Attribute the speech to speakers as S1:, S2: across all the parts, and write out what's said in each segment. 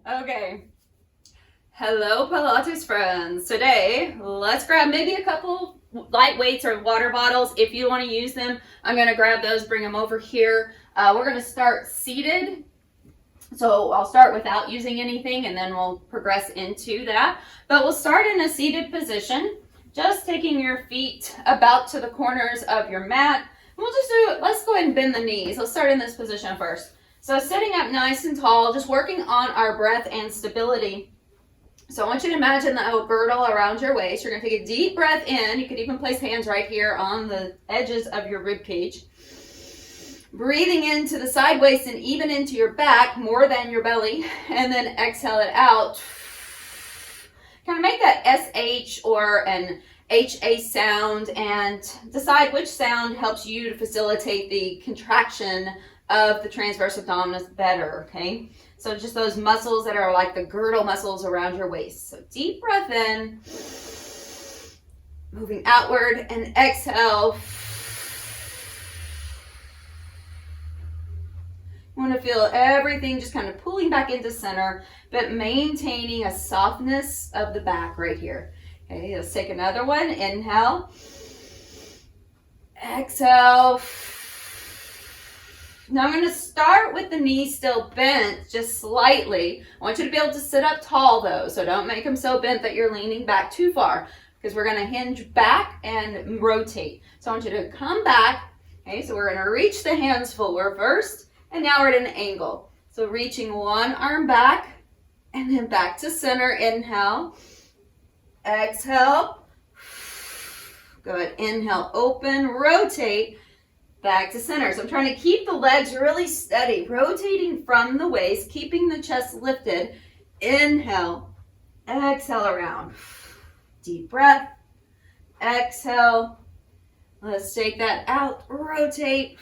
S1: Okay. Hello, Pilates friends. Today, let's grab maybe a couple light weights or water bottles. If you want to use them, I'm going to grab those, bring them over here. We're going to start seated. So I'll start without using anything and then we'll progress into that. But we'll start in a seated position, just taking your feet about to the corners of your mat. We'll just let's go ahead and bend the knees. Let's start in this position first. So sitting up nice and tall, just working on our breath and stability. So I want you to imagine the girdle around your waist. You're going to take a deep breath in. You could even place hands right here on the edges of your rib cage. Breathing into the side waist and even into your back more than your belly. And then exhale it out. Kind of make that SH or an HA sound and decide which sound helps you to facilitate the contraction of the transverse abdominis better, okay? So just those muscles that are like the girdle muscles around your waist. So deep breath in, moving outward, and exhale. You want to feel everything just kind of pulling back into center, but maintaining a softness of the back right here. Okay, let's take another one. Inhale. Exhale. Now I'm going to start with the knees still bent just slightly. I want you to be able to sit up tall though, so don't make them so bent that you're leaning back too far because we're going to hinge back and rotate. So I want you to come back. Okay, so we're going to reach the hands forward first, and now we're at an angle. So reaching one arm back and then back to center. Inhale. Exhale. Good. Inhale, open, rotate. Back to center. So I'm trying to keep the legs really steady, rotating from the waist, keeping the chest lifted. Inhale, exhale around. Deep breath, exhale. Let's take that out, rotate.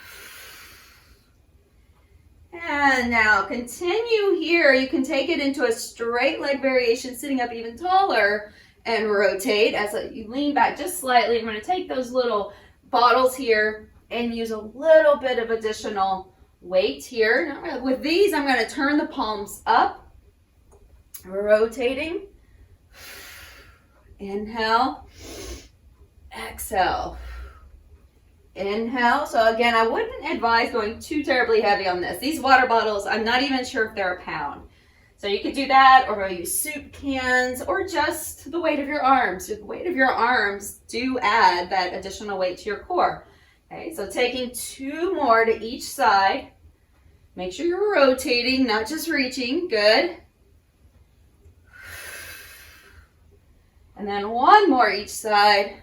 S1: And now continue here. You can take it into a straight leg variation, sitting up even taller, and rotate as you lean back just slightly. I'm going to take those little bottles here and use a little bit of additional weight here. Now, with these, I'm going to turn the palms up, rotating. Inhale, exhale. Inhale. So again, I wouldn't advise going too terribly heavy on this. These water bottles, I'm not even sure if they're a pound. So you could do that, or use soup cans, or just the weight of your arms. The weight of your arms do add that additional weight to your core. Okay, so taking two more to each side. Make sure you're rotating, not just reaching. Good. And then one more each side.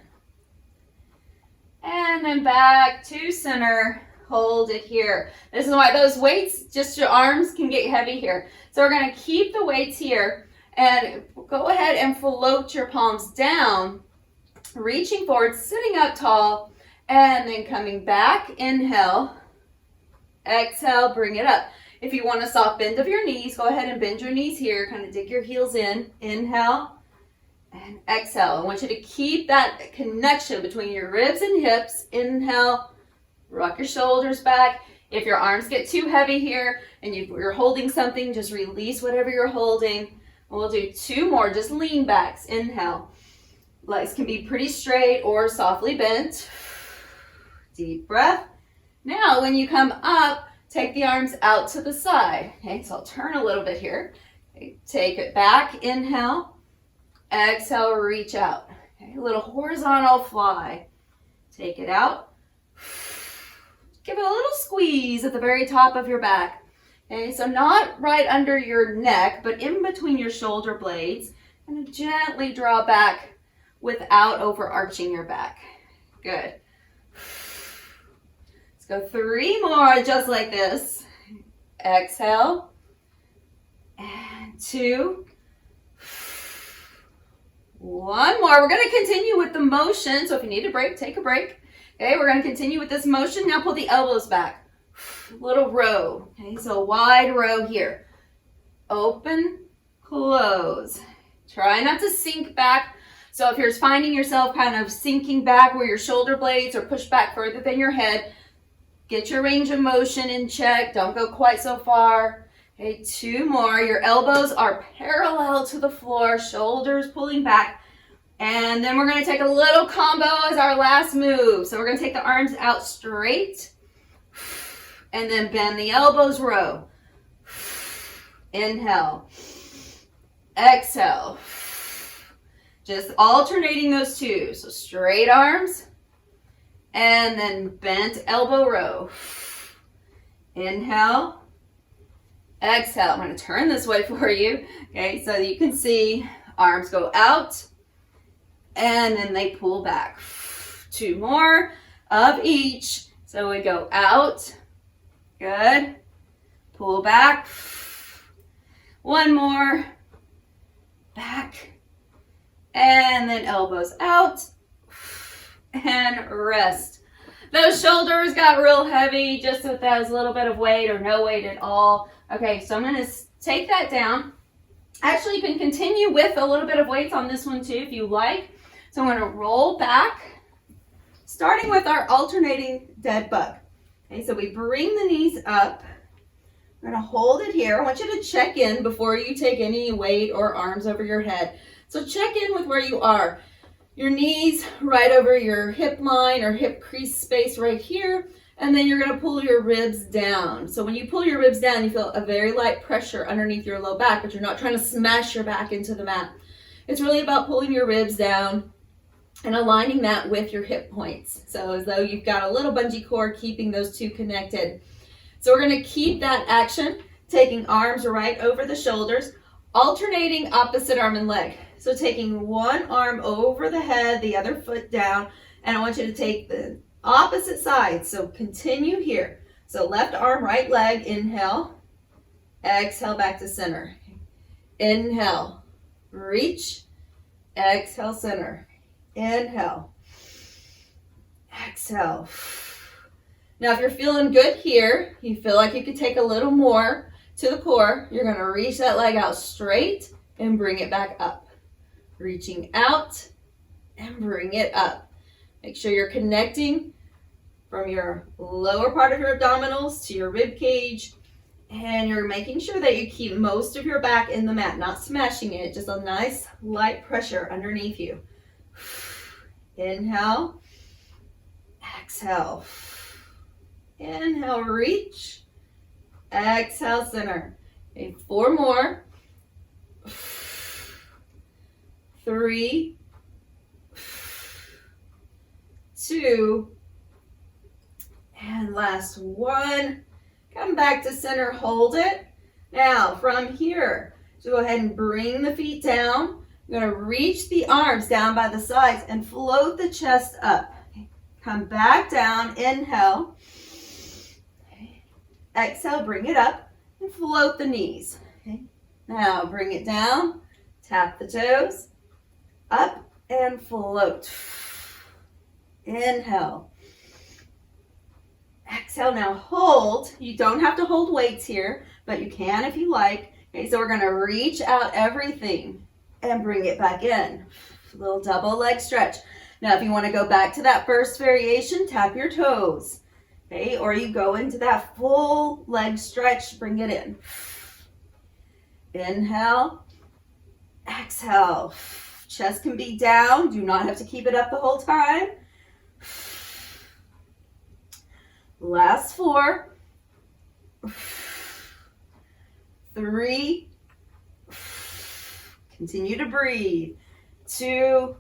S1: And then back to center. Hold it here. This is why those weights, just your arms can get heavy here. So we're going to keep the weights here and go ahead and float your palms down, reaching forward, sitting up tall. And then coming back, inhale, exhale, bring it up. If you want a soft bend of your knees, go ahead and bend your knees here, kind of dig your heels in. Inhale and exhale. I want you to keep that connection between your ribs and hips. Inhale, rock your shoulders back. If your arms get too heavy here and you're holding something, just release whatever you're holding. We'll do two more, just lean backs. Inhale. Legs can be pretty straight or softly bent. Deep breath. Now, when you come up, take the arms out to the side. Okay, so I'll turn a little bit here. Okay, take it back. Inhale. Exhale, reach out. Okay, a little horizontal fly. Take it out. Give it a little squeeze at the very top of your back. Okay, so not right under your neck, but in between your shoulder blades. And gently draw back without overarching your back. Good. Go three more, just like this. Exhale. And two. One more. We're going to continue with the motion. So if you need a break, take a break. Okay, we're going to continue with this motion. Now pull the elbows back. Little row. Okay, so wide row here. Open, close. Try not to sink back. So if you're finding yourself kind of sinking back where your shoulder blades are pushed back further than your head, get your range of motion in check. Don't go quite so far. Okay, 2 more. Your elbows are parallel to the floor, shoulders pulling back. And then we're going to take a little combo as our last move. So we're going to take the arms out straight and then bend the elbows, row. Inhale. Exhale. Just alternating those two. So straight arms and then bent elbow row. Inhale. Exhale. I'm going to turn this way for you. Okay, so you can see arms go out and then they pull back. 2 more of each. So we go out. Good. Pull back. 1 more. Back. And then elbows out. And rest. Those shoulders got real heavy just with that little bit of weight or no weight at all. Okay, so I'm going to take that down. Actually, you can continue with a little bit of weights on this one too if you like. So I'm going to roll back, starting with our alternating dead bug. Okay, so we bring the knees up. I'm going to hold it here. I want you to check in before you take any weight or arms over your head. So check in with where you are. Your knees right over your hip line or hip crease space right here. And then you're going to pull your ribs down. So when you pull your ribs down, you feel a very light pressure underneath your low back, but you're not trying to smash your back into the mat. It's really about pulling your ribs down and aligning that with your hip points. So as though you've got a little bungee cord keeping those two connected. So we're going to keep that action, taking arms right over the shoulders, alternating opposite arm and leg. So taking one arm over the head, the other foot down, and I want you to take the opposite side. So continue here. So left arm, right leg, inhale, exhale back to center. Inhale, reach, exhale, center. Inhale, exhale. Now if you're feeling good here, you feel like you could take a little more to the core, you're going to reach that leg out straight and bring it back up. Reaching out and bring it up. Make sure you're connecting from your lower part of your abdominals to your rib cage, and you're making sure that you keep most of your back in the mat, not smashing it, just a nice light pressure underneath you. Inhale, exhale. Inhale, reach, exhale, center. Okay, 4 more. 3, 2, and last 1. Come back to center, hold it. Now from here, so go ahead and bring the feet down. You're going to reach the arms down by the sides and float the chest up. Okay. Come back down, inhale. Okay. Exhale, bring it up and float the knees. Okay. Now bring it down, tap the toes. Up and float. Inhale. Exhale, now hold. You don't have to hold weights here, but you can if you like. Okay, so we're going to reach out everything and bring it back in. A little double leg stretch. Now, if you want to go back to that first variation, tap your toes. Okay, or you go into that full leg stretch, bring it in. Inhale. Exhale. Chest can be down. Do not have to keep it up the whole time. Last 4. 3. Continue to breathe. 2.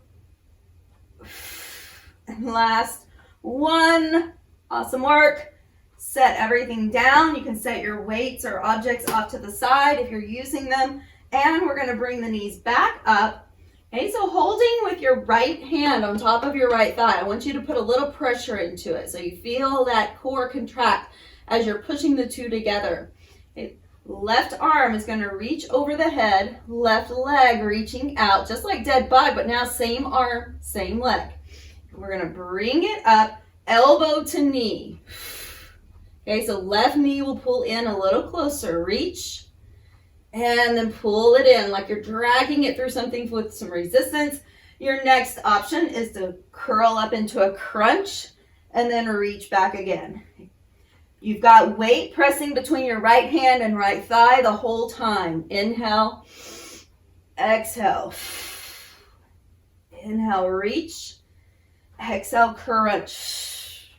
S1: And last 1. Awesome work. Set everything down. You can set your weights or objects off to the side if you're using them. And we're going to bring the knees back up. Okay, so holding with your right hand on top of your right thigh, I want you to put a little pressure into it so you feel that core contract as you're pushing the two together. Okay, left arm is going to reach over the head, left leg reaching out, just like dead bug, but now same arm, same leg. We're going to bring it up, elbow to knee. Okay, so left knee will pull in a little closer, reach. And then pull it in like you're dragging it through something with some resistance. Your next option is to curl up into a crunch and then reach back again. You've got weight pressing between your right hand and right thigh the whole time. Inhale, exhale. Inhale, reach. Exhale, crunch.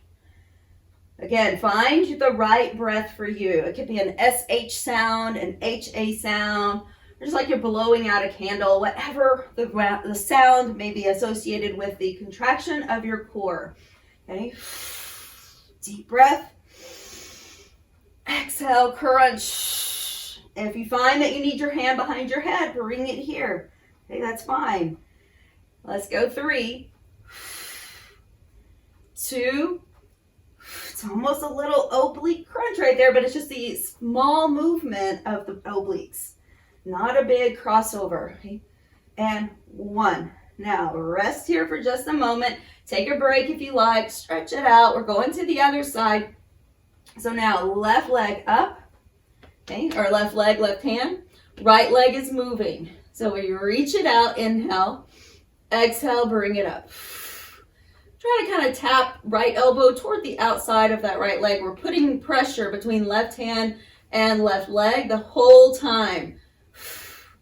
S1: Again, find the right breath for you. It could be an SH sound, an HA sound, or just like you're blowing out a candle, whatever the sound may be associated with the contraction of your core. Okay, deep breath. Exhale, crunch. If you find that you need your hand behind your head, bring it here. Okay, that's fine. Let's go 3, 2. It's almost a little oblique crunch right there, but it's just the small movement of the obliques, not a big crossover. Okay? And 1. Now rest here for just a moment. Take a break if you like. Stretch it out. We're going to the other side. So now left leg up, okay, or left leg, left hand. Right leg is moving. So we reach it out, inhale. Exhale, bring it up. Try to kind of tap right elbow toward the outside of that right leg. We're putting pressure between left hand and left leg the whole time.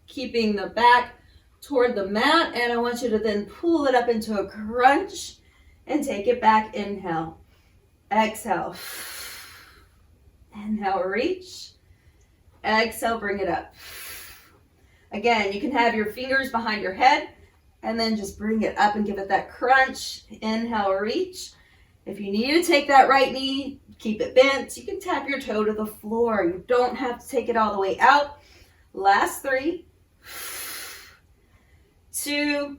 S1: Keeping the back toward the mat, and I want you to then pull it up into a crunch and take it back. Inhale. Exhale. Inhale, reach. Exhale, bring it up. Again, you can have your fingers behind your head and then just bring it up and give it that crunch. Inhale, reach. If you need to take that right knee, keep it bent. You can tap your toe to the floor. You don't have to take it all the way out. Last 3, 2,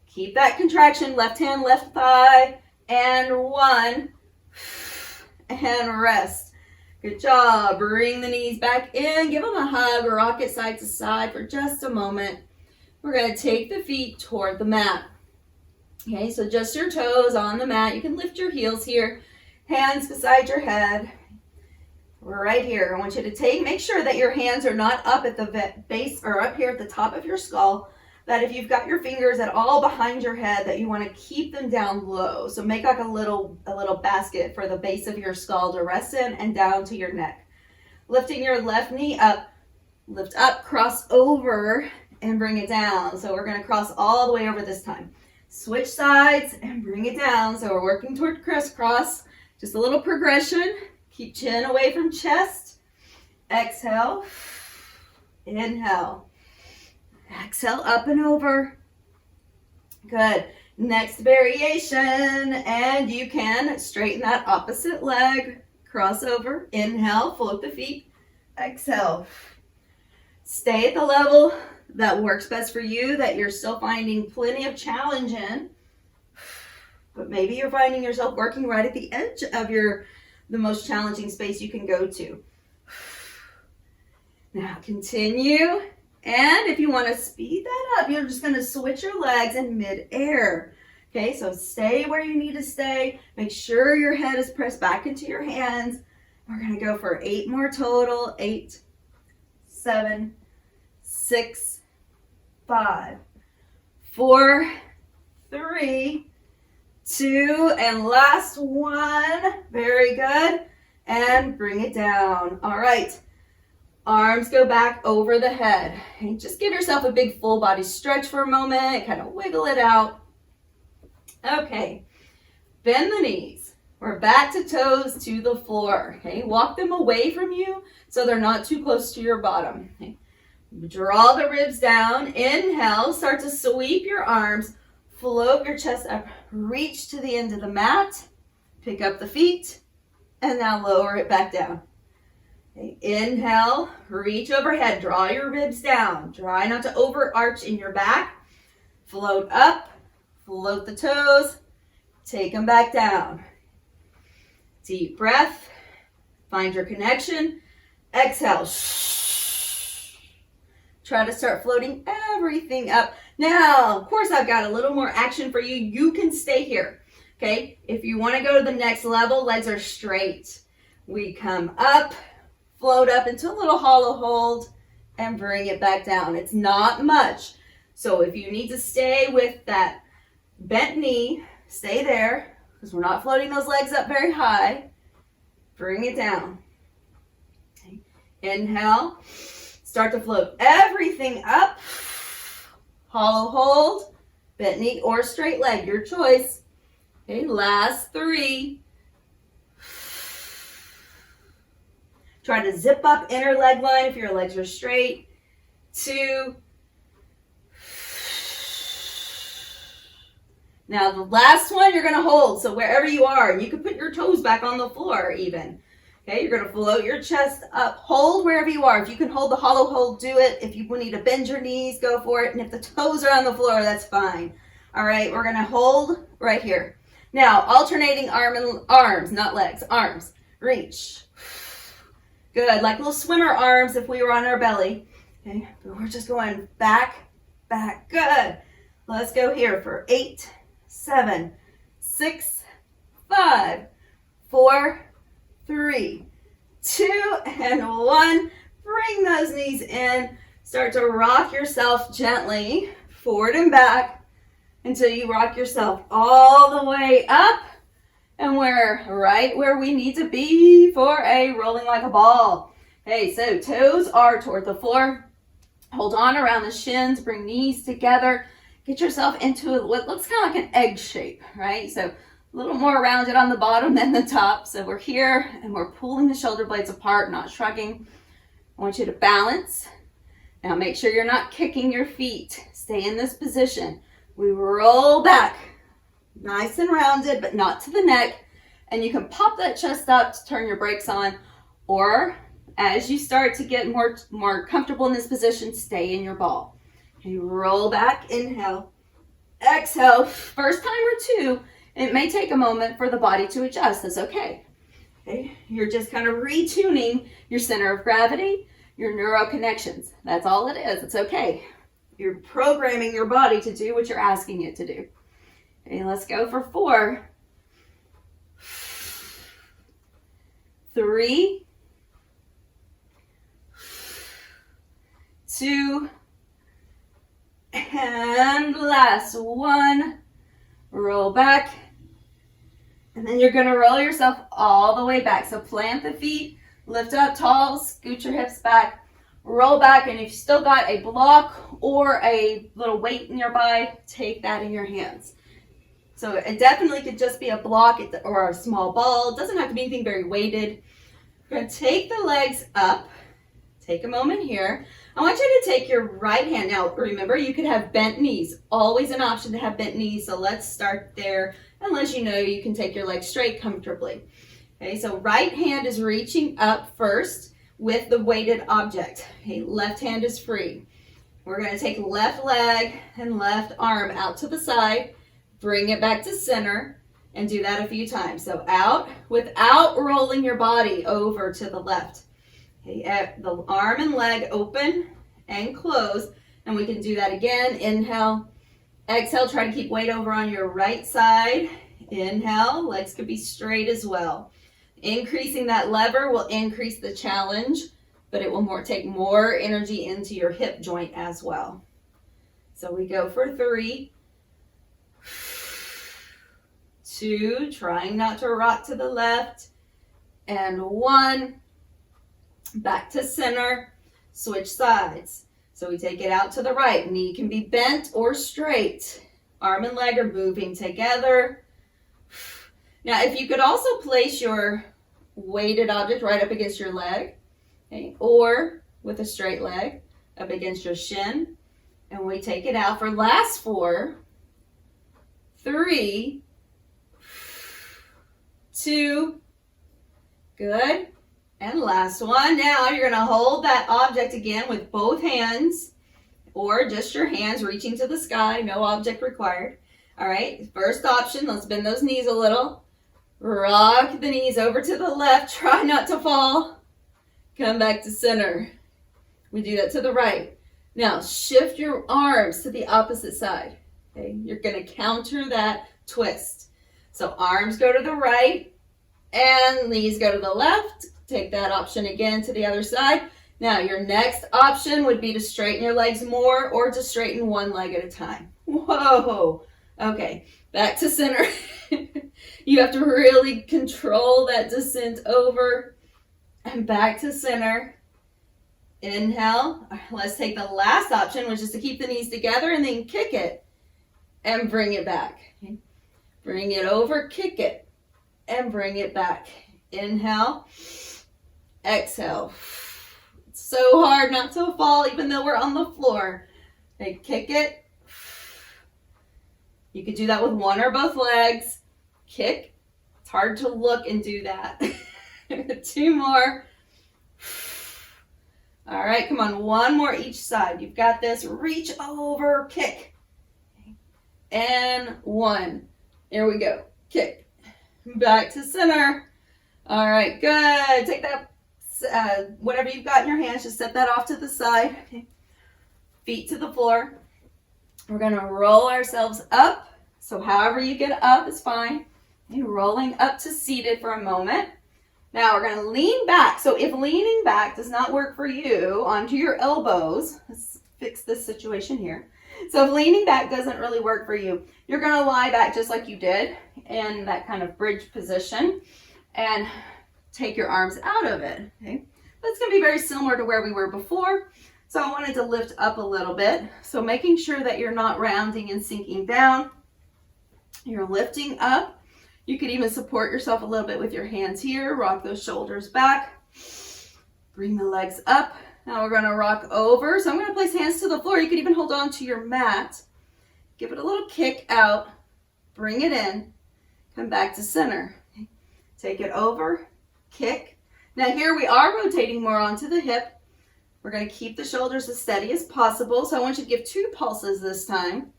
S1: keep that contraction, left hand, left thigh, and 1, and rest. Good job. Bring the knees back in. Give them a hug. Rock it side to side for just a moment. We're going to take the feet toward the mat. Okay, so just your toes on the mat. You can lift your heels here. Hands beside your head. We're right here. I want you to make sure that your hands are not up at the base or up here at the top of your skull. That if you've got your fingers at all behind your head, that you want to keep them down low. So make like a little basket for the base of your skull to rest in and down to your neck. Lifting your left knee up, lift up, cross over, and bring it down. So we're going to cross all the way over this time. Switch sides and bring it down. So we're working toward crisscross. Just a little progression. Keep chin away from chest. Exhale. Inhale. Exhale, up and over. Good. Next variation, and you can straighten that opposite leg. Cross over. Inhale, float the feet. Exhale. Stay at the level that works best for you, that you're still finding plenty of challenge in. But maybe you're finding yourself working right at the edge of the most challenging space you can go to. Now continue. And if you want to speed that up, you're just going to switch your legs in mid-air. Okay, so stay where you need to stay. Make sure your head is pressed back into your hands. We're going to go for 8 more total. 8, 7, 6, 5, 4, 3, 2, and last one. Very good. And bring it down. All right. Arms go back over the head. And just give yourself a big full body stretch for a moment. Kind of wiggle it out. Okay. Bend the knees. We're back to toes to the floor. Okay. Walk them away from you so they're not too close to your bottom. Okay. Draw the ribs down. Inhale. Start to sweep your arms. Float your chest up. Reach to the end of the mat. Pick up the feet. And now lower it back down. Okay, inhale, reach overhead, draw your ribs down. Try not to overarch in your back. Float up, float the toes, take them back down. Deep breath, find your connection. Exhale. Try to start floating everything up. Now, of course, I've got a little more action for you. You can stay here, okay? If you want to go to the next level, legs are straight. We come up. Float up into a little hollow hold and bring it back down. It's not much. So if you need to stay with that bent knee, stay there because we're not floating those legs up very high. Bring it down. Okay. Inhale. Start to float everything up. Hollow hold. Bent knee or straight leg, your choice. Okay, last 3. Try to zip up inner leg line if your legs are straight. 2. Now the last one you're going to hold, so wherever you are, you can put your toes back on the floor even. Okay, you're going to float your chest up, hold wherever you are. If you can hold the hollow hold, do it. If you need to bend your knees, go for it. And if the toes are on the floor, that's fine. All right, we're going to hold right here. Now, alternating arms, not legs, arms. Reach. Good, like little swimmer arms if we were on our belly. Okay, but we're just going back, back. Good. Let's go here for 8, 7, 6, 5, 4, 3, 2, and 1. Bring those knees in. Start to rock yourself gently forward and back until you rock yourself all the way up. And we're right where we need to be for a rolling like a ball. Okay, so toes are toward the floor. Hold on around the shins. Bring knees together. Get yourself into what looks kind of like an egg shape, right? So a little more rounded on the bottom than the top. So we're here and we're pulling the shoulder blades apart, not shrugging. I want you to balance. Now make sure you're not kicking your feet. Stay in this position. We roll back, nice and rounded, but not to the neck. And you can pop that chest up to turn your brakes on. Or as you start to get more comfortable in this position, stay in your ball. Okay, roll back, inhale, exhale. First time or 2, it may take a moment for the body to adjust. That's okay. Okay, you're just kind of retuning your center of gravity, your neural connections. That's all it is. It's okay. You're programming your body to do what you're asking it to do. Okay, let's go for 4, 3, 2, and last 1. Roll back. And then you're going to roll yourself all the way back. So plant the feet, lift up tall, scoot your hips back, roll back. And if you've still got a block or a little weight nearby, take that in your hands. So it definitely could just be a block or a small ball. It doesn't have to be anything very weighted. We're going to take the legs up. Take a moment here. I want you to take your right hand. Now, remember, you could have bent knees. Always an option to have bent knees, so let's start there, unless you know you can take your legs straight comfortably. Okay, so right hand is reaching up first with the weighted object. Okay, left hand is free. We're going to take left leg and left arm out to the side, bring it back to center, and do that a few times. So out without rolling your body over to the left. Okay, the arm and leg open and close, and we can do that again. Inhale, exhale, try to keep weight over on your right side. Inhale, legs could be straight as well. Increasing that lever will increase the challenge, but it will take more energy into your hip joint as well. So we go for 3, 2, trying not to rock to the left, and 1. Back to center, switch sides. So we take it out to the right. Knee can be bent or straight. Arm and leg are moving together. Now, if you could also place your weighted object right up against your leg, okay, or with a straight leg up against your shin, and we take it out for last 4, 3, 2, good. And last one. Now you're going to hold that object again with both hands or just your hands reaching to the sky. No object required. All right. First option. Let's bend those knees a little. Rock the knees over to the left. Try not to fall. Come back to center. We do that to the right. Now shift your arms to the opposite side. Okay. You're going to counter that twist. So arms go to the right and knees go to the left. Take that option again to the other side. Now your next option would be to straighten your legs more or to straighten one leg at a time. Whoa. Okay. back to center. You have to really control that descent over and back to center. Inhale. Let's take the last option, which is to keep the knees together and then kick it and bring it back. Bring it over, kick it, and bring it back. Inhale. Exhale. It's so hard not to fall even though we're on the floor. Okay, kick it. You could do that with one or both legs. Kick. It's hard to look and do that. 2 more. All right, come on, 1 more each side. You've got this. Reach over, kick. And 1. Here we go. Kick. Back to center. All right, good. Take that, whatever you've got in your hands, just set that off to the side. Okay. Feet to the floor. We're going to roll ourselves up. So however you get up is fine. Okay, rolling up to seated for a moment. Now we're going to lean back. So if leaning back does not work for you, onto your elbows. Let's fix this situation here. So if leaning back doesn't really work for you, you're going to lie back just like you did in that kind of bridge position and take your arms out of it. Okay? That's going to be very similar to where we were before. So I wanted to lift up a little bit. So making sure that you're not rounding and sinking down. You're lifting up. You could even support yourself a little bit with your hands here. Rock those shoulders back. Bring the legs up. Now we're going to rock over. So I'm going to place hands to the floor. You could even hold on to your mat. Give it a little kick out. Bring it in. Come back to center. Take it over. Kick. Now here we are rotating more onto the hip. We're going to keep the shoulders as steady as possible. So I want you to give 2 pulses this time.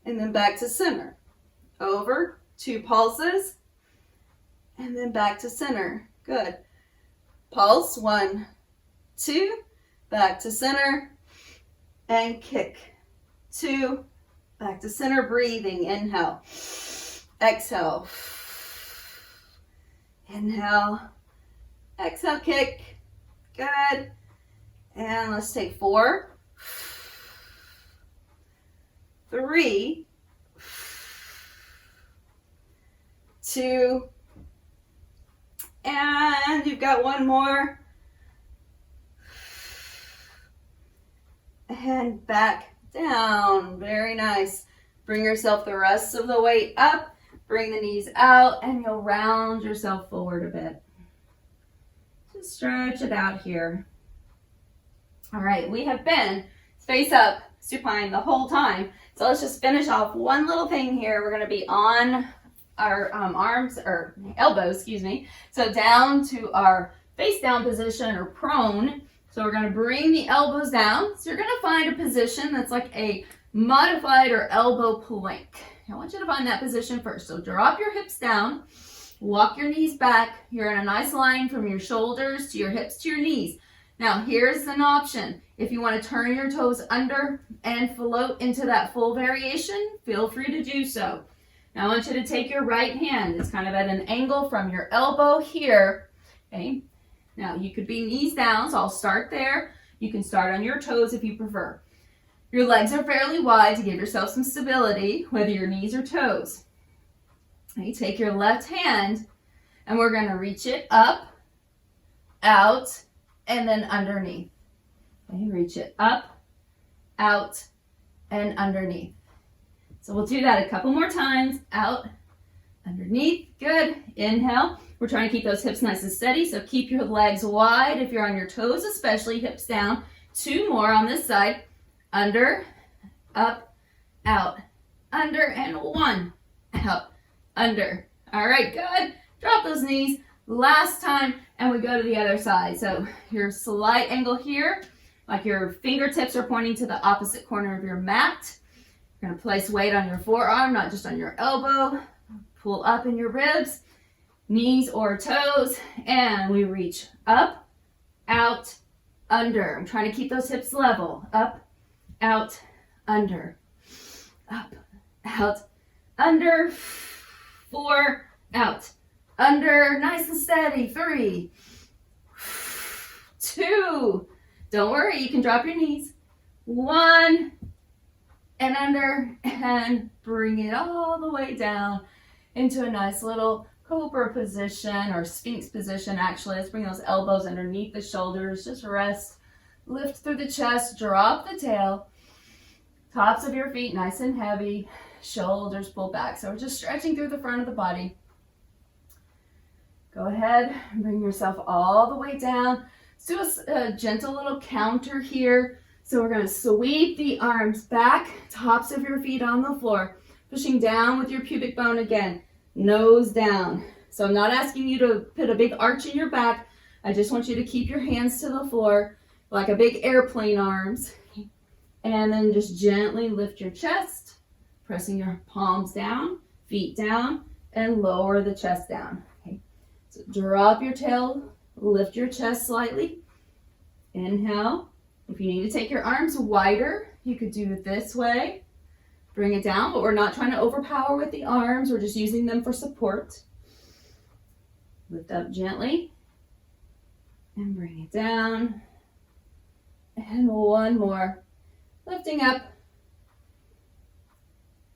S1: And then back to center. Over. 2 pulses. And then back to center. Good. Pulse. 1, 2. Back to center. And kick. 2. Back to center. Breathing. Inhale. Exhale. Inhale. Exhale. Kick. Good. And let's take 4, 3, 2, and you've got 1 more. And back down. Very nice. Bring yourself the rest of the weight up. Bring the knees out and you'll round yourself forward a bit. Just stretch it out here. All right, we have been face up, supine the whole time. So let's just finish off one little thing here. We're going to be on our arms or elbows, excuse me. So down to our face down position or prone. So we're going to bring the elbows down. So you're going to find a position that's like a modified or elbow plank. I want you to find that position first. So drop your hips down, walk your knees back. You're in a nice line from your shoulders to your hips to your knees. Now here's an option. If you want to turn your toes under and float into that full variation, feel free to do so. Now I want you to take your right hand. It's kind of at an angle from your elbow here. Okay. Now you could be knees down, so I'll start there. You can start on your toes if you prefer. Your legs are fairly wide to give yourself some stability, whether your knees or toes. Okay, take your left hand and we're going to reach it up, out, and then underneath. Okay, reach it up, out, and underneath. So we'll do that a couple more times. Out, underneath. Good. Inhale. We're trying to keep those hips nice and steady, so keep your legs wide if you're on your toes, especially hips down. 2 more on this side. Under, up, out, under, and 1. Out, under. All right, good. Drop those knees. Last time, and we go to the other side. So your slight angle here, like your fingertips are pointing to the opposite corner of your mat. You're going to place weight on your forearm, not just on your elbow. Pull up in your ribs, knees or toes, and we reach up, out, under. I'm trying to keep those hips level. Up, out, under. Up, out, under. 4, out, under. Nice and steady. 3, 2. Don't worry, you can drop your knees. 1. and under, and bring it all the way down into a nice little cobra position, or sphinx position actually. Let's bring those elbows underneath the shoulders, just rest, lift through the chest, drop the tail, tops of your feet nice and heavy, shoulders pull back. So we're just stretching through the front of the body. Go ahead and bring yourself all the way down. Let's do a gentle little counter here. So we're going to sweep the arms back, tops of your feet on the floor, pushing down with your pubic bone again, nose down. So I'm not asking you to put a big arch in your back. I just want you to keep your hands to the floor like a big airplane arms. And then just gently lift your chest, pressing your palms down, feet down, and lower the chest down. Okay. So drop your tail, lift your chest slightly. Inhale. If you need to take your arms wider, you could do it this way. Bring it down, but we're not trying to overpower with the arms. We're just using them for support. Lift up gently and bring it down. And one more. Lifting up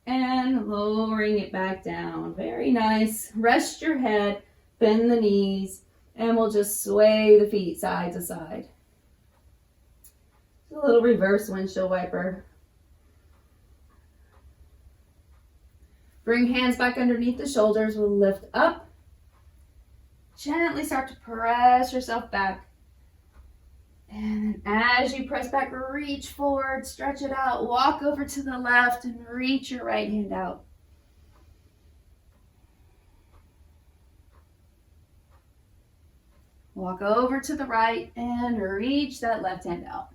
S1: and lowering it back down. Very nice. Rest your head, bend the knees, and we'll just sway the feet side to side. A little reverse windshield wiper. Bring hands back underneath the shoulders. We'll lift up. Gently start to press yourself back. And as you press back, reach forward, stretch it out, walk over to the left and reach your right hand out. Walk over to the right and reach that left hand out.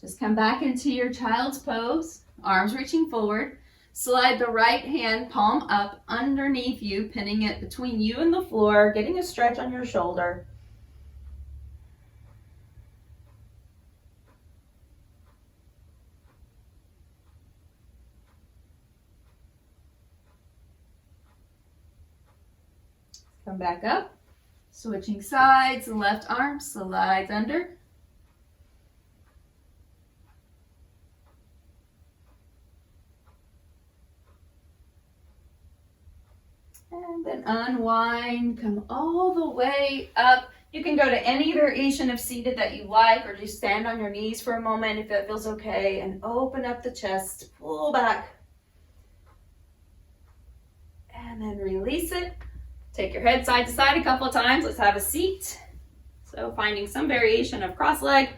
S1: Just come back into your child's pose, arms reaching forward. Slide the right hand palm up underneath you, pinning it between you and the floor, getting a stretch on your shoulder. Come back up, switching sides, left arm slides under. And then unwind, come all the way up. You can go to any variation of seated that you like, or just stand on your knees for a moment if that feels okay, and open up the chest, pull back. And then release it. Take your head side to side a couple of times. Let's have a seat. So finding some variation of cross leg,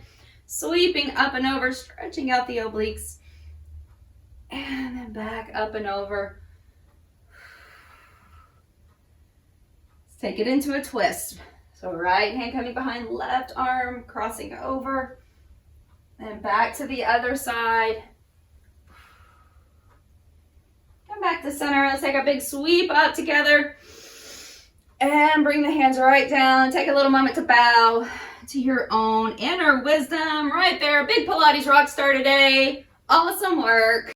S1: sweeping up and over, stretching out the obliques, and then back up and over. Take it into a twist. So right hand coming behind left arm, crossing over, and back to the other side. Come back to center. Let's take a big sweep up together and bring the hands right down. Take a little moment to bow to your own inner wisdom right there. Big Pilates rock star today. Awesome work.